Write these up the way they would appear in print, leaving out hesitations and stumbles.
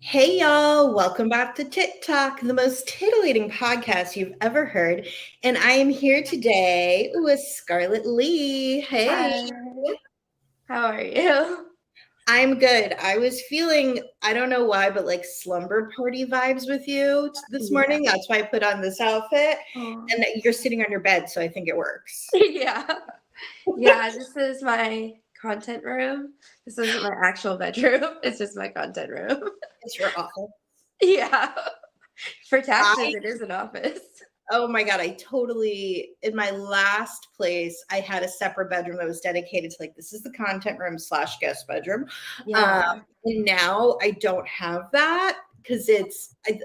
Hey y'all, welcome back to Tit Talk, the most titillating podcast you've ever heard. And I am here today with Scarlet Lee. Hey, Hi, how are you? I'm good. I was feeling, I don't know why, but like slumber party vibes with you this Yeah. morning. That's why I put on this outfit. Oh. And that you're sitting on your bed, so I think it works. Yeah. Yeah, this is my content room. This isn't my actual bedroom. It's just my content room. It's your office. Yeah. For taxes, I it is an office. Oh my God, I totally, in my last place, I had a separate bedroom that was dedicated to like, this is the content room slash guest bedroom. Um, Yeah. and now I don't have that because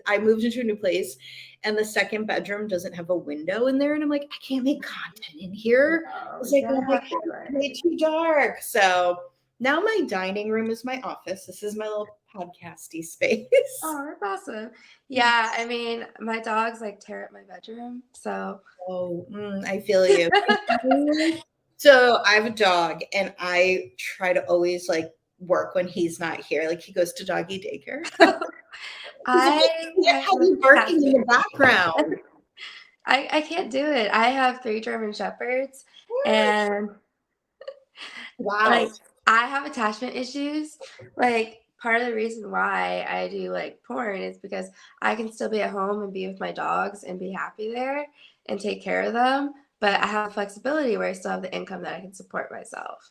I moved into a new place and the second bedroom doesn't have a window in there. And I'm like, I can't make content in here. No, It's you like, oh gotta my have God, it's daylight. way too dark. So now my dining room is my office. This is my little podcasty space. Oh, that's awesome. Yeah, I mean, my dogs like tear up my bedroom, so Oh, I feel you. So I have a dog, and I try to always like work when he's not here. Like he goes to doggy daycare. He's like, I I can't have have you barking in the attachment. background. I can't do it. I have 3 German Shepherds, and Wow. like, I have attachment issues. Like, part of the reason why I do, like, porn is because I can still be at home and be with my dogs and be happy there and take care of them, but I have flexibility where I still have the income that I can support myself.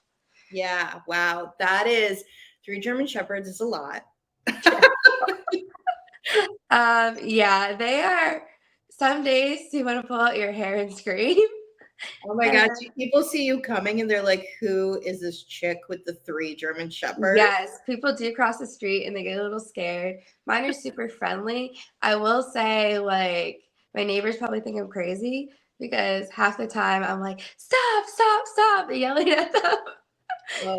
Yeah. Wow. That is 3 German Shepherds is a lot. Yeah. Yeah, they are some days you wanna pull out your hair and scream, Oh my and God. People see you coming and they're like, who is this chick with the 3 German Shepherds? yes, people do cross the street and they get a little scared. Mine are super friendly. I will say, like, my neighbors probably think I'm crazy because half the time I'm like, stop, stop, stop, yelling at them.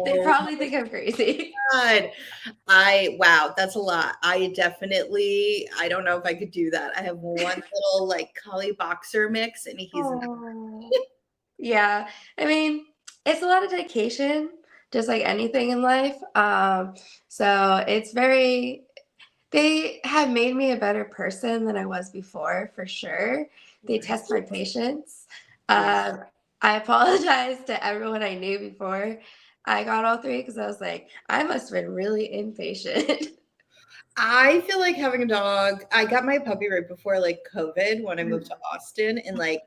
They Oh probably think I'm crazy. God. Wow, that's a lot. I don't know if I could do that. I have one little like collie boxer mix and he's not. Oh. Yeah. I mean, it's a lot of dedication, just like anything in life. So it's very they have made me a better person than I was before, for sure. They test my patience. Yeah. Um, I apologize to everyone I knew before I got all 3 because I was like, "I must have been really impatient." I feel like having a dog, I got my puppy right before like COVID when I moved to Austin and like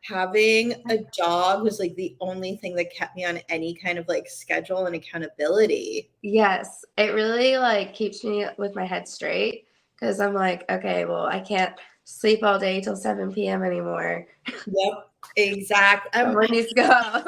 having a dog was like the only thing that kept me on any kind of like schedule and accountability. Yes, it really, like, keeps me with my head straight because 'cause I'm like, "Okay, well, I can't sleep all day till 7 p.m. anymore. Yep, exactly. Someone needs to go."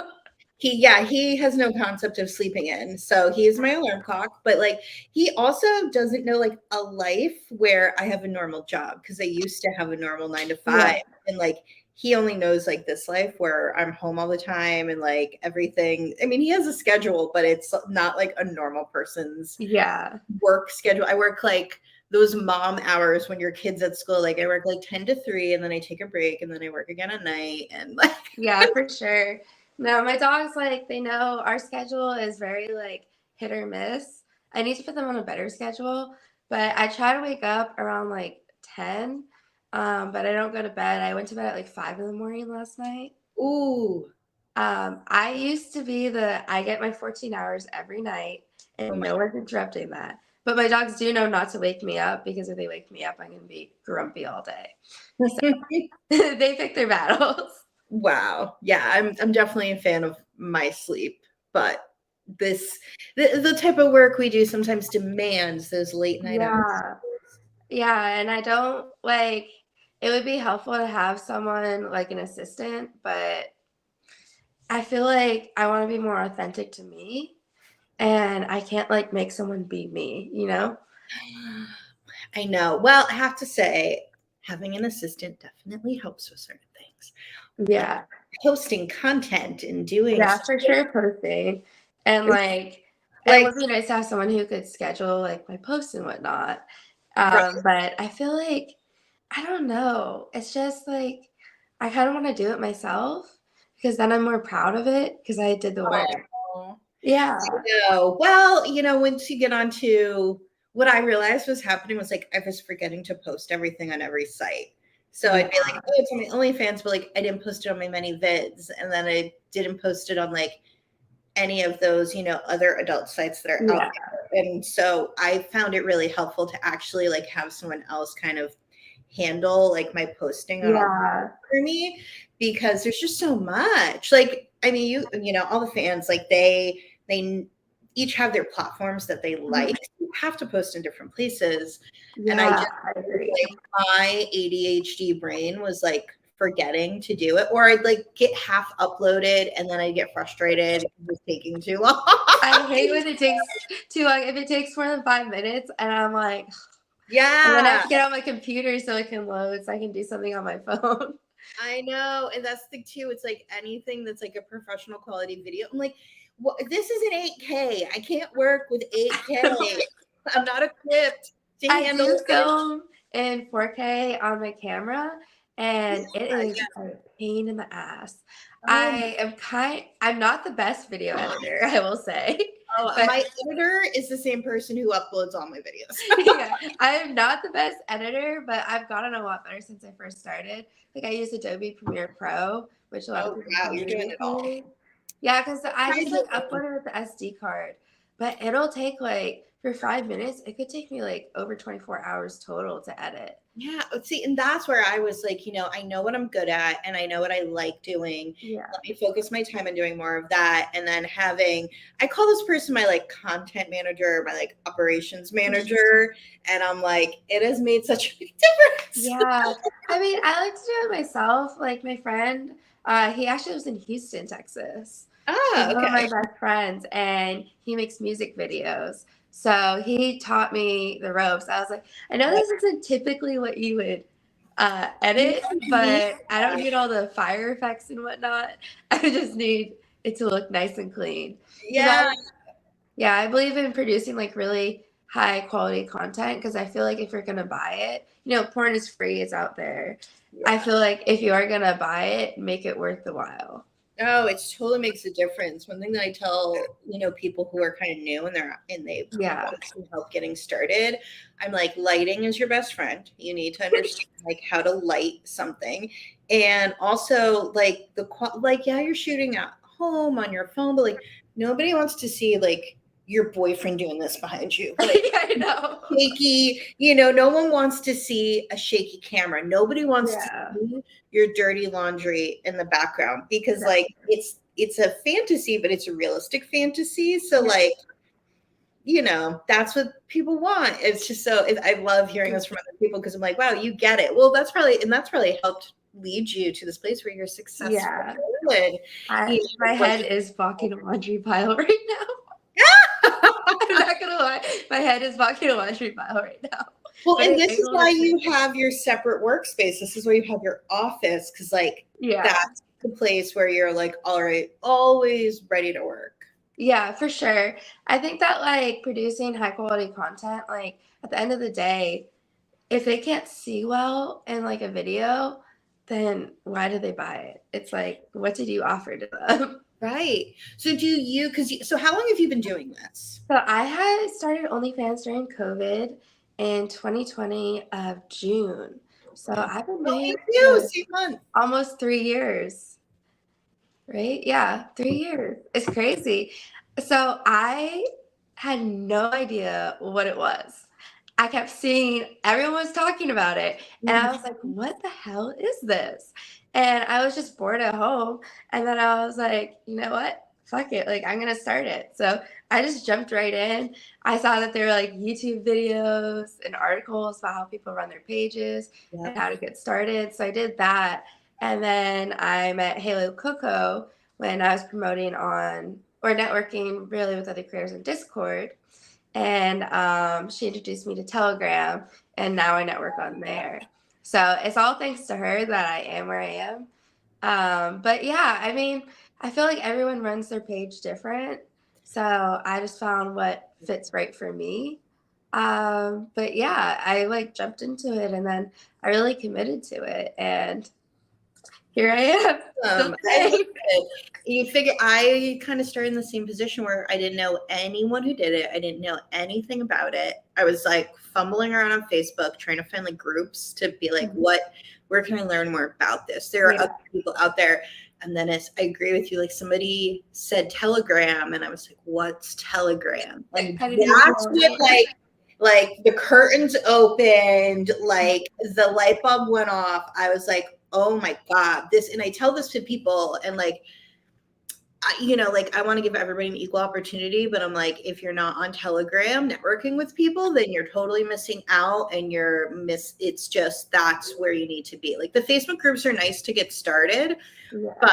He has no concept of sleeping in. So he is my alarm clock, but like he also doesn't know like a life where I have a normal job because I used to have a normal 9 to 5. Yeah. And like he only knows like this life where I'm home all the time and like everything. I mean, he has a schedule, but it's not like a normal person's Yeah. work schedule. I work like those mom hours when your kid's at school. Like I work like 10 to 3 and then I take a break and then I work again at night and like Yeah, for sure. No, my dogs, like, they know our schedule is very, like, hit or miss. I need to put them on a better schedule, but I try to wake up around, like, 10, but I don't go to bed. I went to bed at, like, 5 in the morning last night. ooh, I used to be I get my 14 hours every night, oh and my no one's interrupting that. But my dogs do know not to wake me up because if they wake me up, I'm gonna be grumpy all day. So they pick their battles. Wow. Yeah, I'm definitely a fan of my sleep, but this the type of work we do sometimes demands those late night hours. Yeah. Yeah, and I don't like it would be helpful to have someone like an assistant, but I feel like I want to be more authentic to me and I can't like make someone be me, you know? I know. Well, I have to say, having an assistant definitely helps with certain things. But Yeah. posting content and doing Yeah, for sure posting. And like it like would be nice to have someone who could schedule like my posts and whatnot. right. But I feel like I don't know. It's just like I kind of want to do it myself because then I'm more proud of it because I did the work. Oh, Yeah. I know. Well, once you get onto what I realized was happening was like I was forgetting to post everything on every site. So Yeah. I'd be like, oh, it's on my OnlyFans, but like I didn't post it on my many vids. And then I didn't post it on like any of those, other adult sites that are out there. And so I found it really helpful to actually like have someone else kind of handle like my posting on all for me, because there's just so much. Like, I mean, all the fans, like they each have their platforms that they like. You have to post in different places. And I agree. Like, my ADHD brain was like forgetting to do it, or I'd like get half uploaded and then I'd get frustrated it was taking too long. I hate when it takes too long. If it takes more than 5 minutes and I'm like, yeah. And then I have to get on my computer so it can load, so I can do something on my phone. I know. And that's the thing too. It's like anything that's like a professional quality video. I'm like, well, this is an 8K. I can't work with 8K. I'm not equipped to handle do film in 4K on my camera, and it is a pain in the ass. I'm not the best video editor, I will say. Oh, my editor is the same person who uploads all my videos. Yeah, I am not the best editor, but I've gotten a lot better since I first started. Like I use Adobe Premiere Pro, which a lot of people you're doing it all. Yeah, because I just like upload it with the SD card, but it'll take like for 5 minutes. It could take me like over 24 hours total to edit. Yeah, see, and that's where I was like, I know what I'm good at and I know what I like doing. Yeah. Let me focus my time on doing more of that. And then I call this person my like content manager, my like operations manager. And I'm like, it has made such a big difference. Yeah. I mean, I like to do it myself. Like my friend, he actually lives in Houston, Texas. He's one of my best friends, and he makes music videos. So he taught me the ropes. I was like, I know this isn't typically what you would edit, but I don't need all the fire effects and whatnot. I just need it to look nice and clean. Yeah. I believe in producing like really high quality content, because I feel like if you're going to buy it, porn is free. It's out there. Yeah. I feel like if you are going to buy it, make it worth the while. Oh, it totally makes a difference. One thing that I tell, people who are kind of new and they want some help getting started, I'm like, lighting is your best friend. You need to understand like how to light something. And also like you're shooting at home on your phone, but like nobody wants to see like your boyfriend doing this behind you. Like, I know. Shaky, no one wants to see a shaky camera. Nobody wants to see your dirty laundry in the background, because like it's a fantasy, but it's a realistic fantasy. So like, that's what people want. It's just I love hearing this from other people, because I'm like, wow, you get it. Well, that's probably helped lead you to this place where you're successful. Yeah. My head is blocking a laundry pile right now. I'm not gonna lie, my head is blocking a laundry pile right now. Well, and this is why you have your separate workspace. This is why you have your office, because like that's the place where you're like, all right, always ready to work. Yeah, for sure. I think that like producing high quality content, like at the end of the day, if they can't see well in like a video, then why do they buy it? It's like, what did you offer to them? Right. So so how long have you been doing this? So I had started OnlyFans during COVID in 2020 of June. So I've been doing it almost 3 years. Right? Yeah, 3 years. It's crazy. So I had no idea what it was. I kept seeing everyone was talking about it, and I was like, what the hell is this? And I was just bored at home, and then I was like, you know what? Fuck it. Like, I'm going to start it. So I just jumped right in. I saw that there were like YouTube videos and articles about how people run their pages and how to get started. So I did that. And then I met Halo Coco when I was promoting on or networking really with other creators in Discord. And she introduced me to Telegram, and now I network on there. So it's all thanks to her that I am where I am. But yeah, I mean, I feel like everyone runs their page different. So I just found what fits right for me. But yeah, I like jumped into it, and then I really committed to it. And here I am. Still I love saying. it. You figure I kind of started in the same position where I didn't know anyone who did it. I didn't know anything about it. I was like fumbling around on Facebook trying to find like groups to be like, where can I learn more about this? There are Yeah. other people out there. And then I agree with you. Like somebody said Telegram, and I was like, "What's Telegram?" And I didn't even that's know. what like the curtains opened, like the light bulb went off. I was like, oh my God, this, and I tell this to people, and like, like I want to give everybody an equal opportunity, but I'm like, if you're not on Telegram networking with people, then you're totally missing out, and it's just, that's where you need to be. Like the Facebook groups are nice to get started, Yeah. but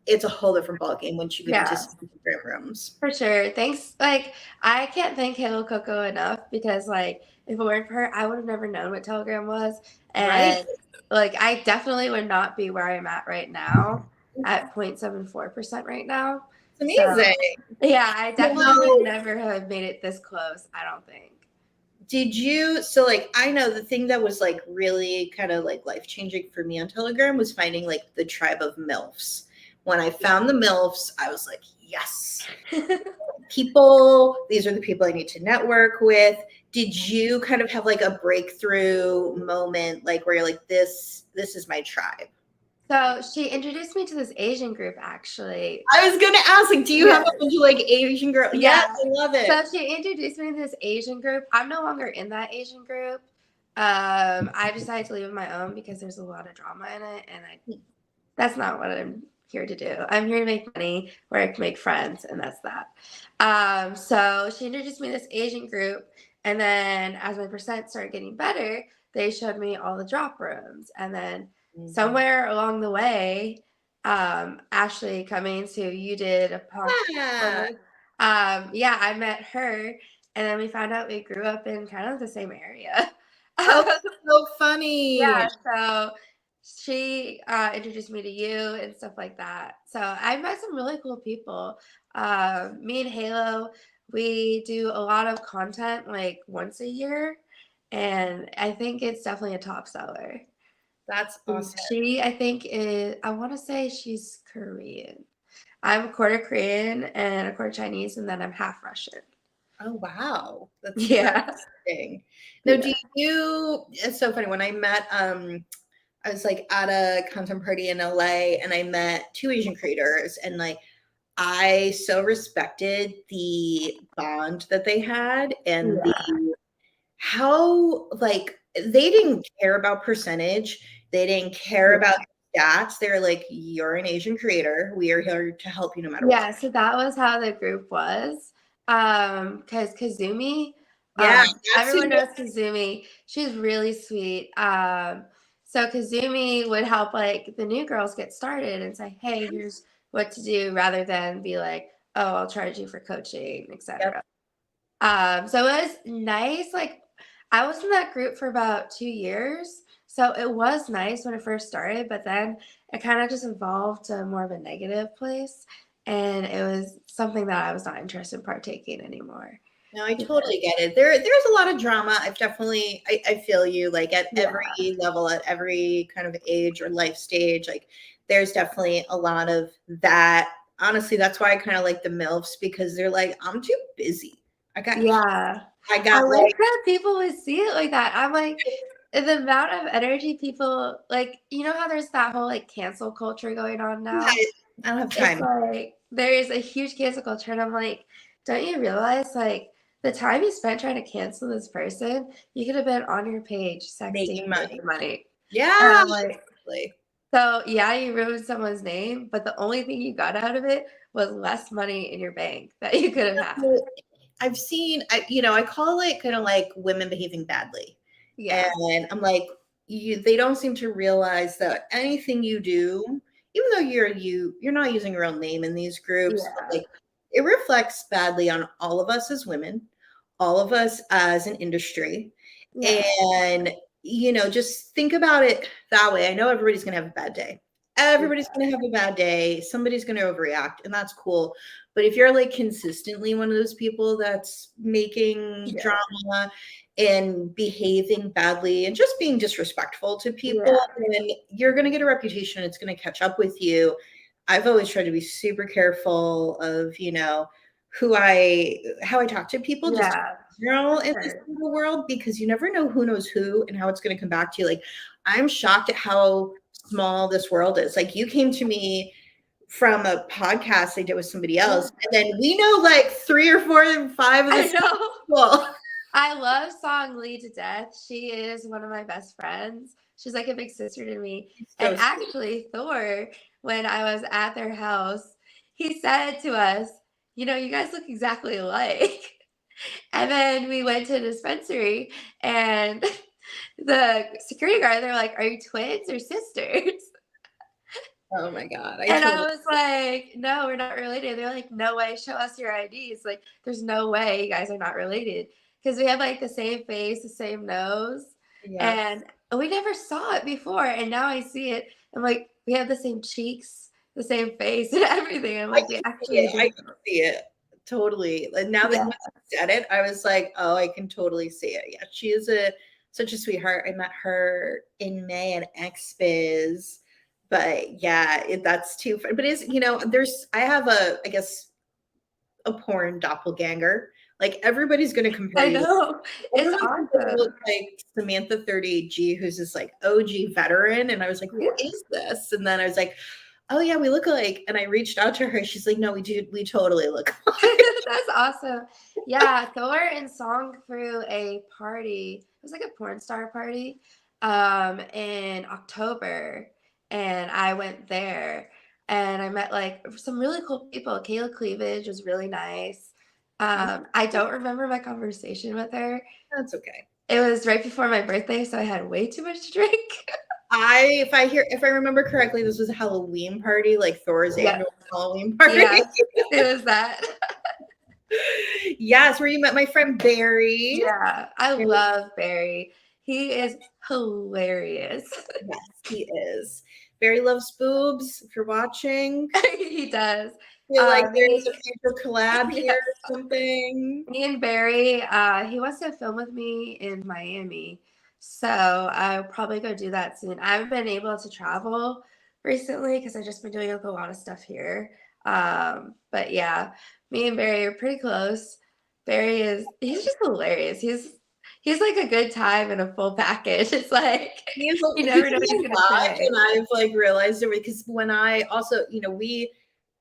it's a whole different ballgame once you get into Yeah. some Instagram rooms. For sure. Thanks. Like, I can't thank Halo Coco enough because, like, if it weren't for her, I would have never known what Telegram was. Right. And, like, I definitely would not be where I'm at right now at 0.74% right now. It's So, amazing. yeah, I definitely Now, would never have made it this close, I don't think. so like I know the thing that was like really kind of like life changing for me on Telegram was finding like the tribe of MILFs. When I found the MILFs, I was like, yes, these are the people I need to network with. Did you kind of have like a breakthrough moment, like where you're like, this is my tribe? So, she introduced me to this Asian group, actually. I was gonna ask, like, do you have Yeah. a bunch of like Asian girl? Yes, Yeah. I love it. So she introduced me to this Asian group. I'm no longer in that Asian group. I decided to leave on my own because there's a lot of drama in it, and that's not what I'm here to do. I'm here to make money, work, make friends, and that's that. So she introduced me to this Asian group, and then as my percent started getting better, they showed me all the drop rooms, and then somewhere along the way, Ashley coming to you did a Yeah. podcast. Yeah, I met her, and then we found out we grew up in kind of the same area. Oh, that's so funny. Yeah, so she introduced me to you and stuff like that. So I met some really cool people. Me and Halo, we do a lot of content like once a year, and I think it's definitely a top seller. That's awesome. She, I think, I want to say she's Korean. I'm a quarter Korean and a quarter Chinese, and then I'm half Russian. Oh wow, that's super Yeah. interesting. Now, Yeah. It's so funny when I met I was like at a content party in LA, and I met two Asian creators, and like I so respected the bond that they had, and Yeah. how like they didn't care about percentage, they didn't care about stats. They're like, you're an Asian creator, we are here to help you no matter what. Yeah, so that was how the group was. Because Kazumi, Yeah, that's who. everyone knows Kazumi. She's really sweet. So Kazumi would help like the new girls get started and say, "Hey, here's what to do," rather than be like, "Oh, I'll charge you for coaching, Yep. etc." So it was nice. Like I was in that group for about 2 years. So it was nice when it first started, but then it kind of just evolved to more of a negative place. And it was something that I was not interested in partaking anymore. No, I totally get it. There's a lot of drama. I feel you, like at every level, at every kind of age or life stage, like there's definitely a lot of that. Honestly, that's why I kind of like the MILFs, because they're like, I'm too busy. I got I like, like that people would see it like that. I'm like, the amount of energy people like, you know how there's that whole like cancel culture going on now? I don't have It's time. like there is a huge cancel culture, and I'm like, don't you realize like the time you spent trying to cancel this person, you could have been on your page sexting, making money. And Yeah. I'm like, so yeah, you ruined someone's name, but the only thing you got out of it was less money in your bank that you could have had. I've seen, I call it kind of like women behaving badly. Yeah. And I'm like, they don't seem to realize that anything you do, even though you're not using your own name in these groups, but like it reflects badly on all of us as women, all of us as an industry. And just think about it that way. I know everybody's gonna have a bad day. Everybody's gonna have a bad day. Somebody's gonna overreact, and that's cool. But if you're like consistently one of those people that's making Yeah. drama and behaving badly and just being disrespectful to people, Yeah. then you're going to get a reputation. It's going to catch up with you. I've always tried to be super careful of, how I talk to people, just Yeah. in general For in this sure. world, because you never know who knows who and how it's going to come back to you. Like, I'm shocked at how small this world is. Like, you came to me from a podcast I did with somebody else, and then we know like 3 or 4 and 5 of I the know. people. I love Song Lee to death. She is one of my best friends. She's like a big sister to me. So And sweet. actually, Thor, when I was at their house, he said to us, you guys look exactly alike. And then we went to a dispensary and the security guard, they're like, are you twins or sisters? Oh my God. And I was like, no, we're not related. They're like, no way, show us your IDs. Like, there's no way you guys are not related. Because we have like the same face, the same nose. Yeah. And we never saw it before. And now I see it. I'm like, we have the same cheeks, the same face, and everything. I'm like, we actually I do. can see it. Totally. Like, now that Yeah. once you said it, I was like, oh, I can totally see it. Yeah. She is such a sweetheart. I met her in May at XBiz. But yeah, that's too fun. But I have I guess, a porn doppelganger. Like, everybody's going to compare I you. know. It's Everyone's going to look awesome. like Samantha 38G, who's this like OG veteran. And I was like, who Yeah. is this? And then I was like, oh yeah, we look alike. And I reached out to her. She's like, no, we do. We totally look alike. That's awesome. Yeah, Thor and Song threw a party. It was like a porn star party in October. And I went there and I met like some really cool people. Kayla Cleavage was really nice. I don't remember my conversation with her. That's okay. It was right before my birthday, so I had way too much to drink. If I remember correctly, this was a Halloween party, like Thor's Yeah. annual Halloween party. Yeah, it was that. Yes, where you met my friend Barry. Yeah, I love Barry. He is hilarious. Yes, he is. Barry loves boobs. If you're watching, He does. feel like there's Me, a future collab yeah, here or something. me and Barry, he wants to film with me in Miami. So I'll probably go do that soon. I haven't been able to travel recently because I've just been doing like a lot of stuff here. But yeah, me and Barry are pretty close. He's just hilarious. He's like a good time and a full package. It's like He's you never know what he's gonna alive, say. and I've like realized it because when I also, we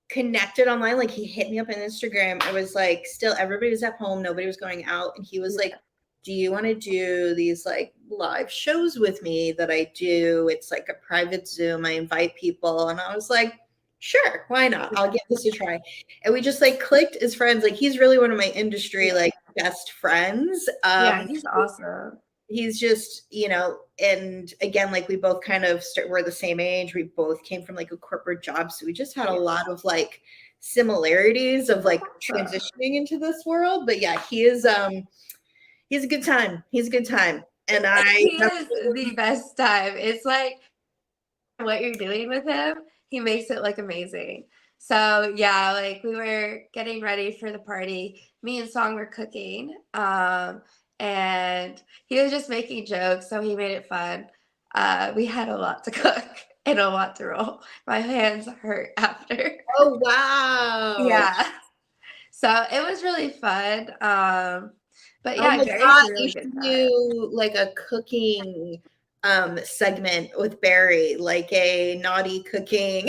connected online, like he hit me up on Instagram. I was like, still everybody was at home, nobody was going out, and he was like, do you want to do these like live shows with me that I do? It's like a private Zoom. I invite people. And I was like, sure, why not? I'll give this a try. And we just like clicked as friends. Like, he's really one of my industry like best friends. Yeah, he's awesome. He's just, and again, like we both kind of we're the same age. We both came from like a corporate job. So we just had a lot of like similarities of like transitioning into this world. But yeah, he's a good time. He's a good time. And He is the best time. It's like what you're doing with him, he makes it like amazing. So yeah, like we were getting ready for the party. Me and Song were cooking. And he was just making jokes, so he made it fun. We had a lot to cook and a lot to roll. My hands hurt after. Oh wow. Yeah. So it was really fun. But Oh yeah, my Gary's God, a really you should good time. do like a cooking segment with Barry, like a naughty cooking.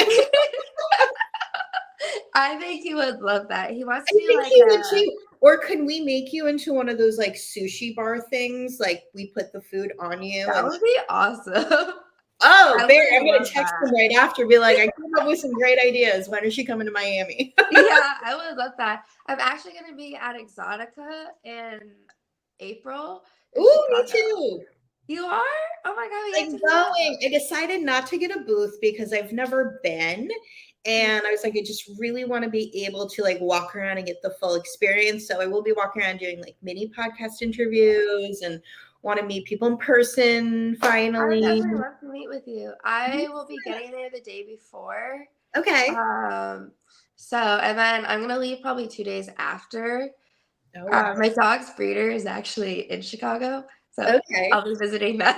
I think he would love that. He wants I to be think like he would too. Or can we make you into one of those like sushi bar things? Like we put the food on you that and would be awesome. oh, I Barry, would I'm gonna love text him that. right after, be like, I came up with some great ideas. When is she coming to Miami? Yeah, I would love that. I'm actually going to be at Exotica in April in Ooh, me Chicago. too. You are? Oh my God, we have I'm to do that. going. I decided not to get a booth because I've never been. And I was like, I just really want to be able to like walk around and get the full experience. So I will be walking around doing like mini podcast interviews and want to meet people in person I would finally. definitely love to meet with you. I will be getting there the day before. Okay. So, and then I'm gonna leave probably 2 days after. Oh, wow. My dog's breeder is actually in Chicago, so Okay. I'll be visiting them.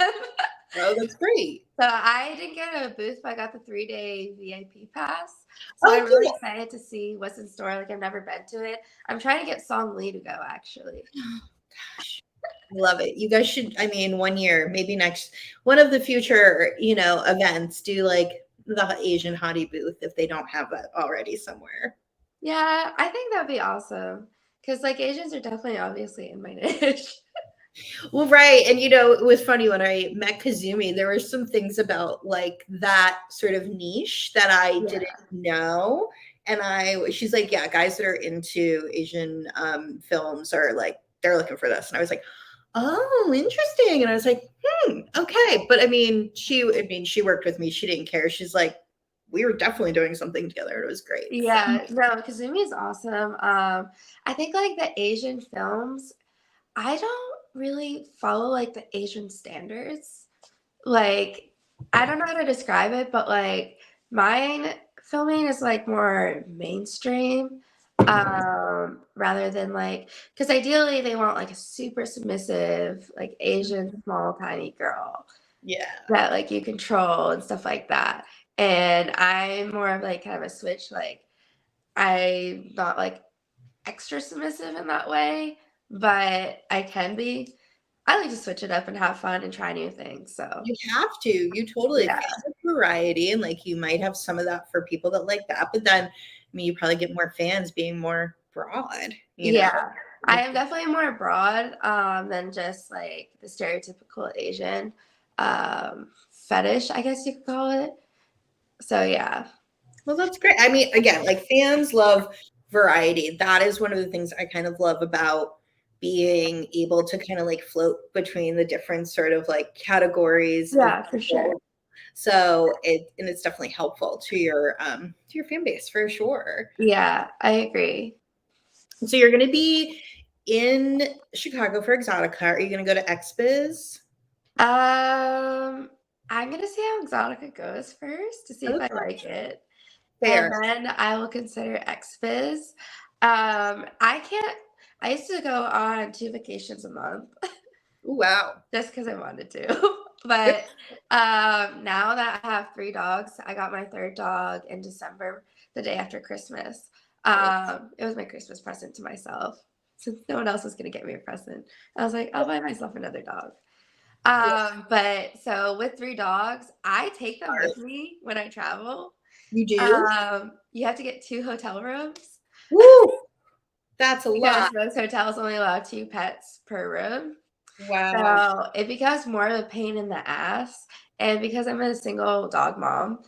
Oh, that's great. So I didn't get a booth, but I got the 3-day VIP pass. So Oh, I'm really cool. excited to see what's in store. Like I've never been to it. I'm trying to get Song Lee to go actually. Gosh, I love it. You guys should, I mean, one year, maybe next, one of the future, events, do like the Asian hottie booth if they don't have that already somewhere. Yeah, I think that'd be awesome. Because like Asians are definitely obviously in my niche. Well, right. And it was funny when I met Kazumi, there were some things about like that sort of niche that I didn't Yeah. know. And she's like, yeah, guys that are into Asian films are like, they're looking for this. And I was like, oh, interesting. And I was like, okay. But she worked with me. She didn't care. She's like, we were definitely doing something together. It was great. So, Yeah, no, Kazumi is awesome. I think like the Asian films, I don't really follow like the Asian standards. Like, I don't know how to describe it, but like mine filming is like more mainstream, rather than like, because ideally they want like a super submissive, like Asian small tiny girl yeah. that like you control and stuff like that. And I'm more of like kind of a switch, like I'm not like extra submissive in that way, but I can be. I like to switch it up and have fun and try new things. So You have to. You totally yeah, fans of variety, and like you might have some of that for people that like that, but then you probably get more fans being more broad. yeah. I am definitely more broad than just like the stereotypical Asian fetish, I guess you could call it. So yeah, Well, that's great. I mean, again, like fans love variety. That is one of the things I kind of love about being able to kind of like float between the different sort of like categories of yeah, for sure. people. So it's definitely helpful to your fan base for sure. Yeah, I agree. So you're going to be in Chicago for Exotica. Are you going to go to XBiz? I'm gonna see how Exotica goes first to see if I Okay, like it. And fair. then I will consider XFiz. I can't. I used to go on 2 vacations a month Ooh, wow. just because I wanted to. But now that I have 3 dogs, I got my third dog in December, the day after Christmas. Nice. It was my Christmas present to myself since no one else was going to get me a present. I was like, I'll buy myself another dog. But so with 3 dogs, I take them with me when I travel. You do? You have to get 2 hotel rooms Woo! That's a because lot. most hotels only allow 2 pets per room. Wow. So it becomes more of a pain in the ass. And because I'm a single dog mom,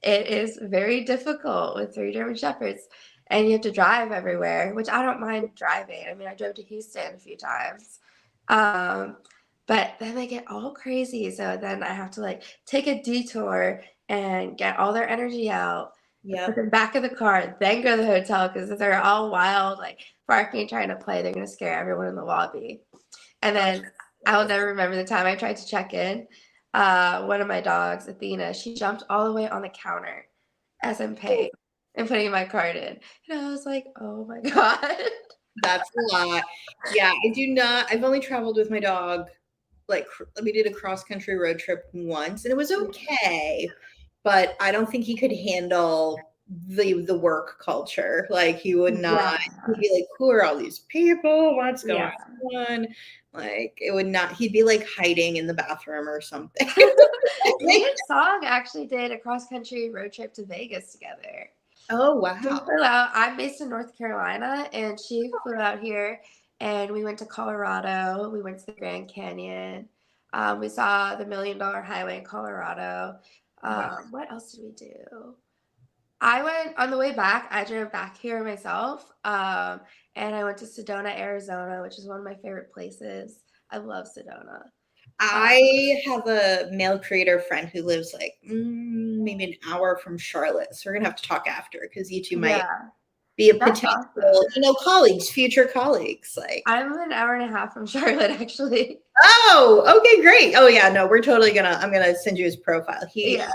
it is very difficult with 3 German Shepherds. And you have to drive everywhere, which I don't mind driving. I mean, I drove to Houston a few times. Um, but then they get all crazy. So then I have to like take a detour and get all their energy out, put Yep. them back in the car, then go to the hotel because if they're all wild, like barking, trying to play, they're going to scare everyone in the lobby. And Oh, then I'll never remember the time I tried to check in. One of my dogs, Athena, she jumped all the way on the counter as I'm paying and putting my card in. And I was like, oh my God. that's a lot. Yeah, I do not. I've only traveled with my dog. Like we did a cross country road trip once, and it was okay, but I don't think he could handle the work culture. Like he would not. Yeah. He'd be like, "Who are all these people? What's going Yeah. on?" Like it would not. He'd be like hiding in the bathroom or something. Me and Song actually did a cross country road trip to Vegas together. Oh We wow! flew out. I'm based in North Carolina, and she flew out here, and we went to Colorado. We went to the Grand Canyon. We saw the Million Dollar Highway in Colorado. Wow! What else did we do? I went on the way back. I drove back here myself, and I went to Sedona, Arizona, which is one of my favorite places. I love Sedona. I have a male creator friend who lives like maybe an hour from Charlotte, so we're gonna have to talk after because you two might Yeah, be a that's potential, awesome. colleagues, future colleagues. Like, I'm an hour and a half from Charlotte, actually. oh, okay, great. Oh yeah, no, I'm gonna send you his profile. Yeah.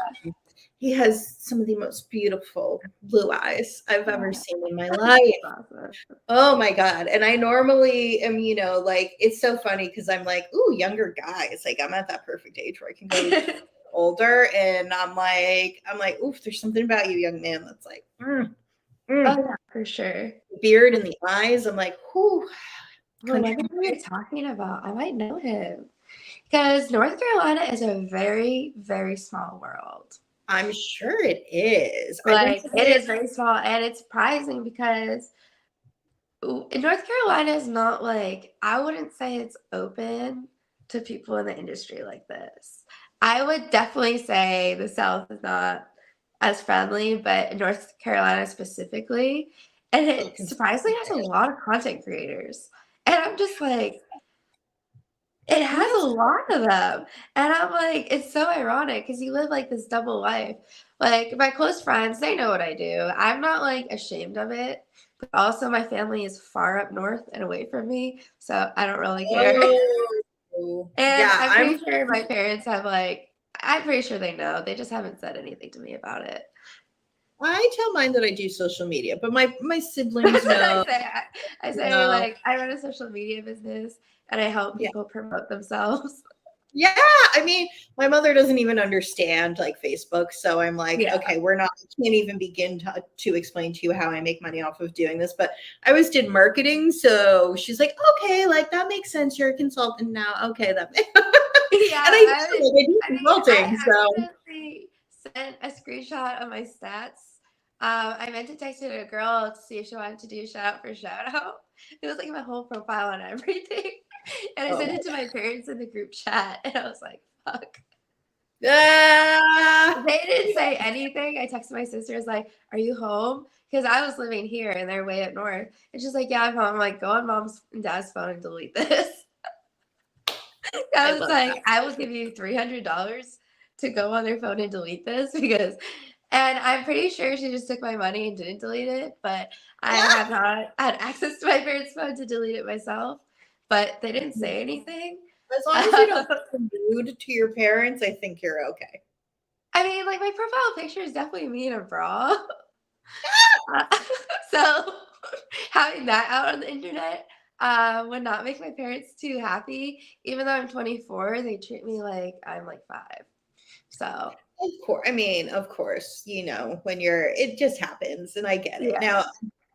he has some of the most beautiful blue eyes I've ever Yeah. seen in my life. Awesome. Oh my God. And I normally am, like, it's so funny because I'm like, ooh, younger guys. Like, I'm at that perfect age where I can go older. And I'm like, oof, there's something about you, young man, that's like, Oh yeah, for sure. beard and the eyes. I'm like, whew. Oh, I wonder who you're talking about. I might know him. Because North Carolina is a very, very small world. I'm sure it is. I went Like, to it is very small, and it's surprising because North Carolina is not like, I wouldn't say it's open to people in the industry like this. I would definitely say the South is not as friendly, but North Carolina specifically, and it surprisingly has a lot of content creators. And I'm just like, it has a lot of them. And I'm like, it's so ironic because you live like this double life. Like my close friends, they know what I do. I'm not like ashamed of it. But also my family is far up north and away from me. So I don't really care. Oh, And yeah. I'm pretty sure my parents have like, I'm pretty sure they know. They just haven't said anything to me about it. I tell mine that I do social media, but my siblings know. I say No. like I run a social media business and I help Yeah. people promote themselves. Yeah, I mean, my mother doesn't even understand like Facebook, so I'm like, Yeah. okay, I can't even begin to explain to you how I make money off of doing this. But I always did marketing, so she's like, okay, like that makes sense. You're a consultant now. Okay, that makes Yeah, and I do consulting, I so accidentally sent a screenshot of my stats. I meant to text it to a girl to see if she wanted to do shout out for shout out. It was like my whole profile and everything. And I oh sent my it to my parents in the group chat, and I was like, fuck. ah, They didn't say anything. I texted my sister, I was like, are you home? Because I was living here and they're way up north. And she's like, yeah, I'm home. I'm like, go on mom's and dad's phone and delete this. I I was love that. like, I will give you $300 to go on their phone and delete this because, and I'm pretty sure she just took my money and didn't delete it, but I have not had access to my parents' phone to delete it myself. But they didn't say anything. As long as you don't be rude to your parents, I think you're okay. I mean, like my profile picture is definitely me in a bra. So having that out on the internet would not make my parents too happy. Even though I'm 24, they treat me like I'm like 5. So Of course. I mean, of course, when it just happens and I get it. yeah. Now,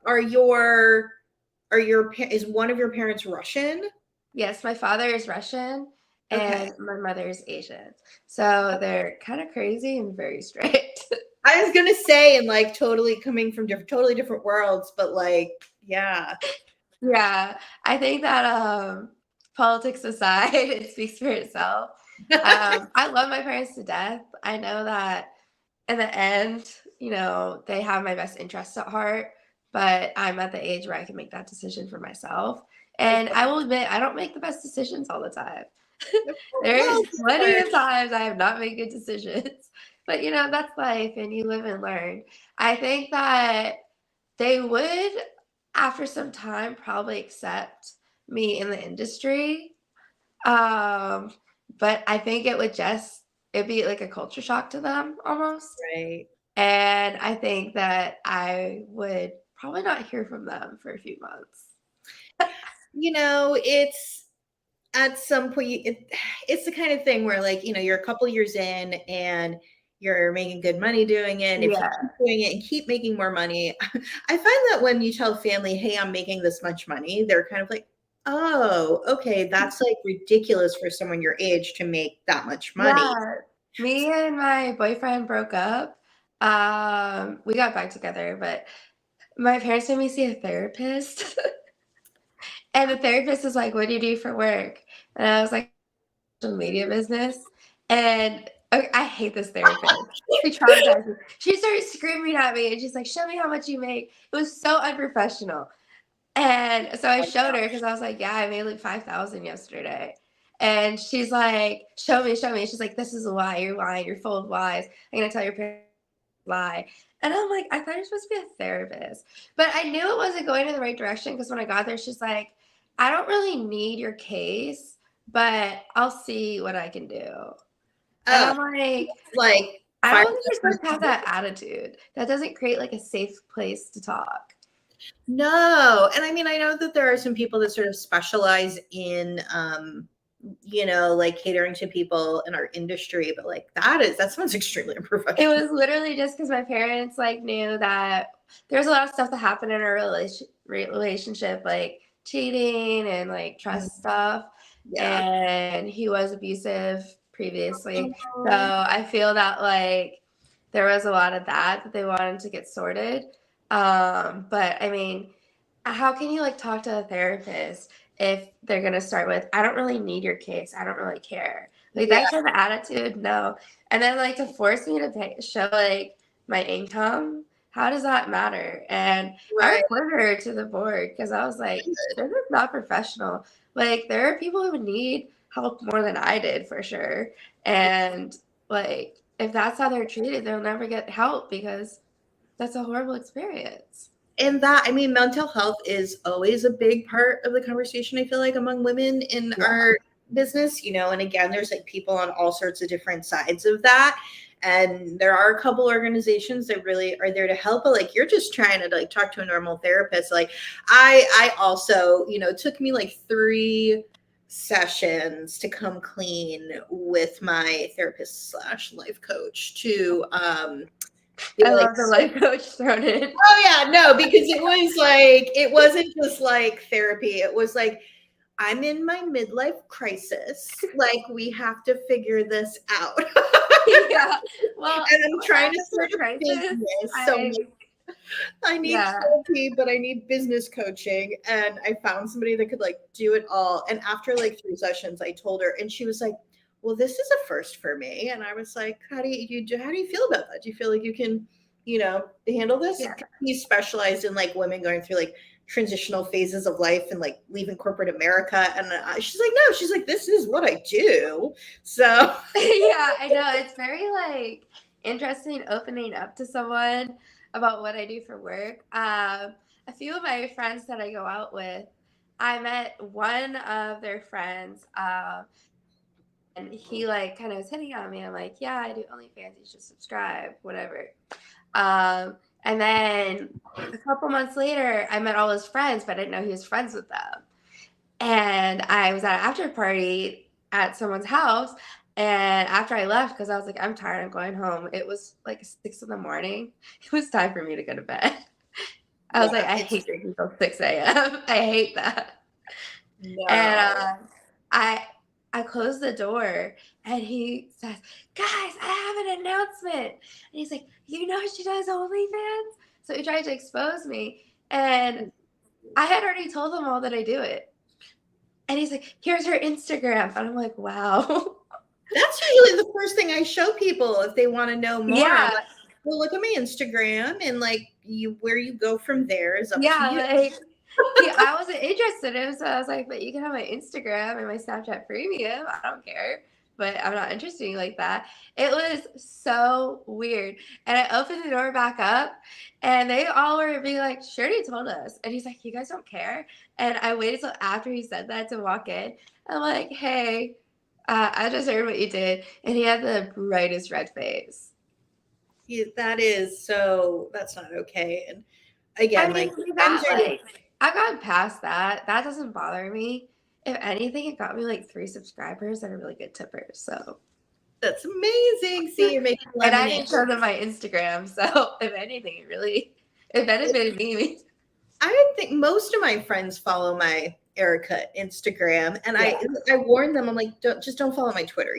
is one of your parents Russian? Yes, my father is Russian Okay. and my mother is Asian. So they're kind of crazy and very strict. I was gonna say, and like totally coming from totally different worlds, but like, yeah. Yeah, I think that politics aside, it speaks for itself. I love my parents to death. I know that in the end, they have my best interests at heart, but I'm at the age where I can make that decision for myself. And I will admit, I don't make the best decisions all the time. There's Well, plenty of times I have not made good decisions, but that's life and you live and learn. I think that they would, after some time, probably accept me in the industry. Um, but I think it'd be like a culture shock to them almost. right. And I think that I would probably not hear from them for a few months. It's at some point it's the kind of thing where like, you're a couple years in and you're making good money doing it. And if you Yeah. keep doing it and keep making more money, I find that when you tell family, hey, I'm making this much money, they're kind of like, oh, okay, that's like ridiculous for someone your age to make that much money. Yeah. Me and my boyfriend broke up. We got back together, but my parents made me see a therapist. And the therapist was like, what do you do for work? And I was like, social media business. And okay, I hate this therapist. She traumatized me. She started screaming at me and she's like, show me how much you make. It was so unprofessional. And so I showed her because I was like, yeah, I made like 5,000 yesterday. And she's like, show me, show me. She's like, this is a lie. You're lying. You're full of lies. I'm going to tell your parents lie. And I'm like, I thought you're supposed to be a therapist. But I knew it wasn't going in the right direction because when I got there, she's like, I don't really need your case, but I'll see what I can do. And Oh, I'm like, like I find don't think you're supposed to have that attitude. That doesn't create like a safe place to talk. No. And I mean, I know that there are some people that sort of specialize in, like catering to people in our industry, but like that sounds extremely It unprofessional. was literally just because my parents like knew that there's a lot of stuff that happened in our relationship, like cheating and like trust stuff. Yeah. And he was abusive previously. So Oh, I feel that like there was a lot of that they wanted to get sorted. But I mean, how can you like talk to a therapist if they're gonna start with, I don't really need your case, I don't really care. Like yeah. that kind of attitude, no. And then like to force me to show like my income, how does that matter? And I Right. reported her to the board because I was like, this is not professional. Like there are people who need help more than I did for sure. And like if that's how they're treated, they'll never get help because that's a horrible experience. And that, I mean, mental health is always a big part of the conversation, I feel like, among women in Yeah. our business, and again, there's like people on all sorts of different sides of that. And there are a couple organizations that really are there to help, but like you're just trying to like talk to a normal therapist. Like I also, it took me like 3 sessions to come clean with my therapist slash life coach to be I like, love the life coach thrown in. oh yeah, no, because it wasn't just like therapy. It was like, I'm in my midlife crisis. Like we have to figure this out. Yeah. Well, And I'm when trying I'm to in start a a crisis, business. So I I need yeah. therapy, but I need business coaching. And I found somebody that could like do it all. And after like 3 sessions, I told her, and she was like, well, this is a first for me. And I was like, how do you feel about that? Do you feel like you can, handle this? Yeah. He's specialized in like women going through like transitional phases of life and like leaving corporate America. And she's like, no, she's like, this is what I do. So Yeah, I know. It's very like interesting opening up to someone about what I do for work. A few of my friends that I go out with, I met one of their friends, and he like kind of was hitting on me. I'm like, yeah, I do OnlyFans. You should subscribe, whatever. And then a couple months later, I met all his friends, but I didn't know he was friends with them. And I was at an after party at someone's house. And after I left, because I was like, I'm tired, I'm going home. It was like 6 in the morning. It was time for me to go to bed. I was yeah, like, I it's hate drinking till 6 a.m. I hate that. And no. I closed the door and he says, guys, I have an announcement. And he's like, you know she does OnlyFans? So he tried to expose me. And I had already told him all that I do it. And he's like, here's her Instagram. And I'm like, wow. That's usually the first thing I show people if they want to know more. I'm Yeah. like, well, look at my Instagram, and like where you go from there is up to Yeah. you. Like, I wasn't interested in him. So I was like, but you can have my Instagram and my Snapchat premium. I don't care. But I'm not interested in you like that. It was so weird. And I opened the door back up and they all were being like, Shirley told us. And he's like, you guys don't care. And I waited till after he said that to walk in. I'm like, hey, I just heard what you did. And he had the brightest red face. That's not okay. And I again, mean, like we friends got are like, I got past that. That doesn't bother me. If anything, it got me like 3 subscribers that are really good tippers. So, that's amazing. See, you're making and I lemonade. didn't show them my Instagram. So, if anything, it benefited me. I think most of my friends follow my Erica Instagram, and Yeah. I warn them. I'm like, don't follow my Twitter.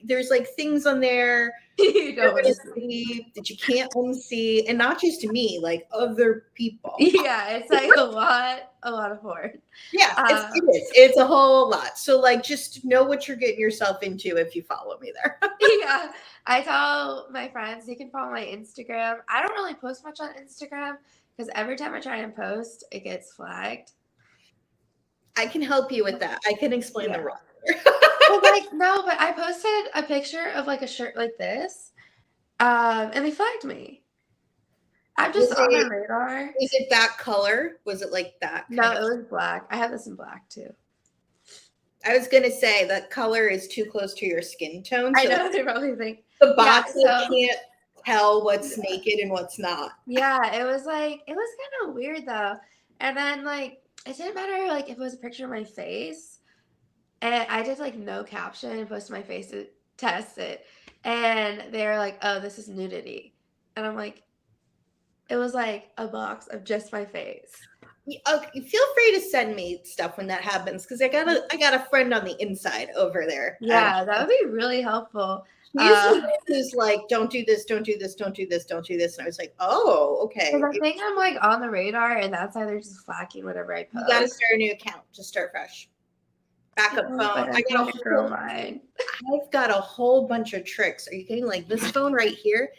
There's like things on there You you're don't want gonna to see. see that you can't unsee, and not just to me, like other people. Yeah, it's like a lot of porn. Yeah, it Um, is. It's a whole lot. So like, just know what you're getting yourself into if you follow me there. yeah, I tell my friends you can follow my Instagram. I don't really post much on Instagram because every time I try and post, it gets flagged. I can help you with that. I can explain the Yeah. rules. Well, like, no, but I posted a picture of like a shirt like this, and they flagged me. I'm just Was on their it radar. is it that color? Was it like that No, kind it of? was black. I have this in black too. I was gonna say that color is too close to your skin tone, I so know they probably think. the Yeah, bots so can't tell what's naked and what's not. yeah, it was kind of weird though. And then like it didn't matter like if it was a picture of my face, and I did like no caption and posted my face to test it, and they were like, "Oh, this is nudity," and I'm like, it was like a box of just my face. Okay, feel free to send me stuff when that happens because I got a friend on the inside over there. Yeah, that would be really helpful. He's the one who's like, don't do this, don't do this, don't do this, don't do this. And I was like, oh, okay. Because I think I'm like on the radar, and that's why they're just flacking whatever I You got to post. start a new account. Just start fresh. Backup phone. But I want to grow mine. I've got a whole bunch of tricks. Are you kidding? Like this phone right here,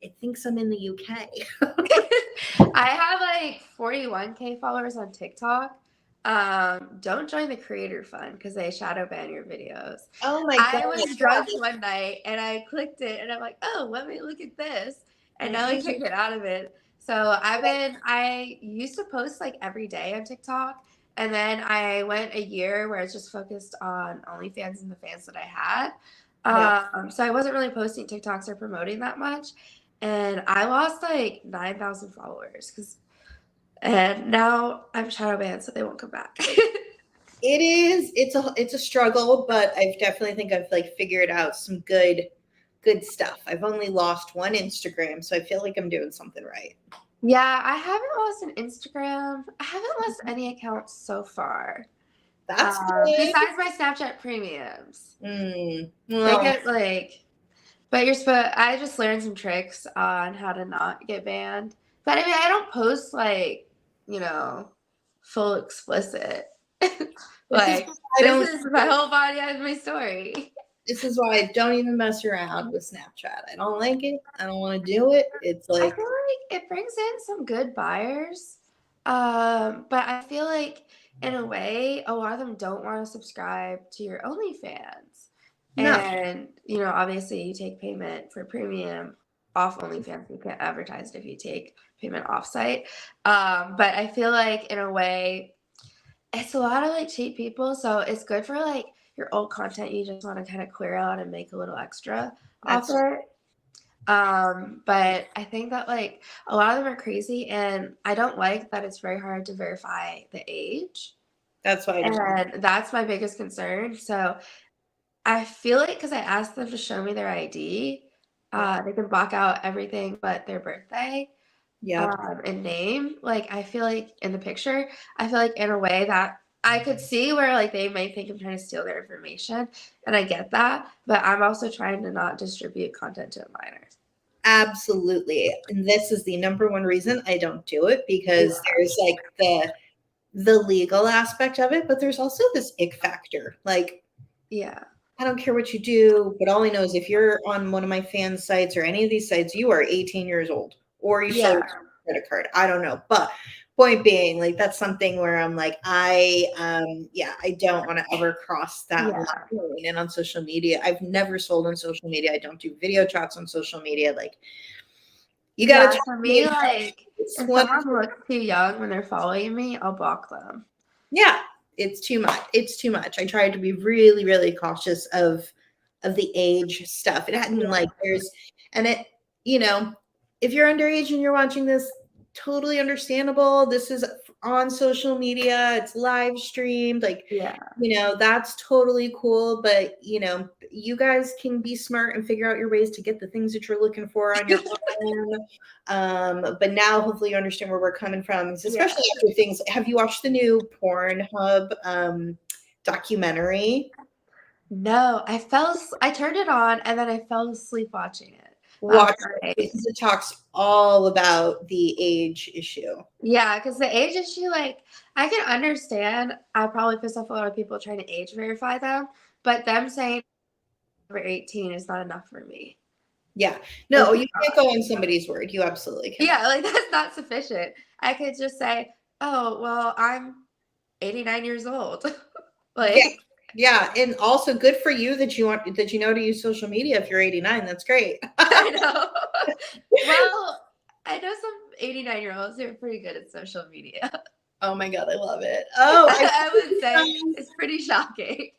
it thinks I'm in the UK. I have like 41K followers on TikTok. Don't join the creator fund because they shadow ban your videos. Oh my god! I was drunk one night and I clicked it and I'm like, oh, let me look at this. And now I can't get out of it. So I used to post like every day on TikTok. And then I went a year where I was just focused on OnlyFans and the fans that I had. So I wasn't really posting TikToks or promoting that much. And I lost like 9,000 followers and now I'm shadow banned, so they won't come back. It's a struggle, but I definitely think I've like figured out some good stuff. I've only lost one Instagram, so I feel like I'm doing something right. Yeah, I haven't lost an Instagram. I haven't lost any accounts so far. That's good. Besides my Snapchat premiums. Well, They get like, but I just learned some tricks on how to not get banned. But I mean, I don't post like, full explicit. Like, this is my whole body on my story. This is why I don't even mess around with Snapchat. I don't like it. I don't want to do it. It's like I feel like it brings in some good buyers. But I feel like in a way, a lot of them don't want to subscribe to your OnlyFans. no. And, obviously you take payment for premium off OnlyFans. You can't advertise it if you take payment off site. But I feel like in a way, it's a lot of like cheap people. So it's good for like your old content you just want to kind of clear out and make a little extra off it. But I think that like a lot of them are crazy, and I don't like that it's very hard to verify the age. That's why And that's my biggest concern. So I feel like because I asked them to show me their ID, they can block out everything but their birthday. And name. Like I feel like in the picture, I feel like in a way that I could see where like they might think I'm trying to steal their information, and I get that, but I'm also trying to not distribute content to a minor. Absolutely. And this is the number one reason I don't do it, because there's like the legal aspect of it, but there's also this ick factor. Like, I don't care what you do, but all I know is if you're on one of my fan sites or any of these sites, you are 18 years old or you sold a credit card. I don't know. But point being, like, that's something where I'm like, I don't want to ever cross that line. And on social media, I've never sold on social media. I don't do video chats on social media. Like, you got to for me, like, if someone looks too young when they're following me, I'll block them. Yeah. It's too much. It's too much. I tried to be really, really cautious of the age stuff. It hadn't like if you're underage and you're watching this, totally understandable. This is on social media. It's live streamed. Like, that's totally cool. But, you guys can be smart and figure out your ways to get the things that you're looking for on your phone. But now hopefully you understand where we're coming from, especially after things. Have you watched the new Pornhub documentary? No, I turned it on and then I fell asleep watching it. Watch it because it talks all about the age issue. Yeah, because the age issue, like, I can understand. I probably piss off a lot of people trying to age verify them, but them saying over 18 is not enough for me. Yeah. No, you can't go on somebody's word. You absolutely can. Yeah, like, that's not sufficient. I could just say, oh, well, I'm 89 years old. Like, yeah, and also good for you that you know to use social media if you're 89. That's great. I know. Well, I know some 89-year-olds who are pretty good at social media. Oh my god, I love it. Oh, I would say it's pretty shocking.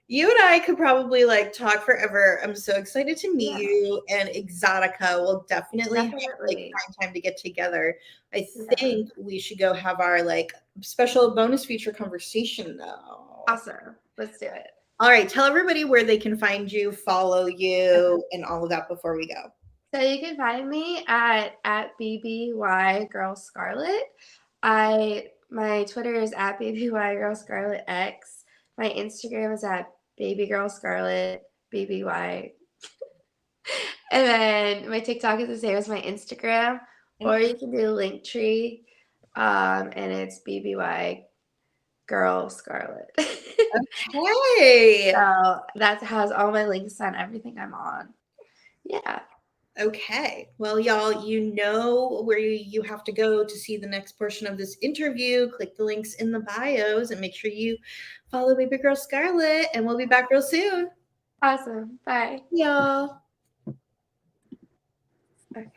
You and I could probably like talk forever. I'm so excited to meet Yeah, you, and Exotica will definitely have like definitely. find time to get together. I Yeah. think we should go have our like special bonus feature conversation though. Awesome. Let's do it. All right, tell everybody where they can find you, follow you, and all of that before we go. So you can find me at BBY Girl Scarlet. My Twitter is at BBY Girl Scarlet X. My Instagram is at Baby Girl Scarlet BBY. And then my TikTok is the same as my Instagram. Or you can do Linktree. And it's BBY Girl Scarlet. Okay. So that has all my links on everything I'm on. Yeah. Okay. Well, y'all, you know where you have to go to see the next portion of this interview. Click the links in the bios and make sure you follow Baby Girl Scarlet, and we'll be back real soon. Awesome. Bye. Y'all. Okay.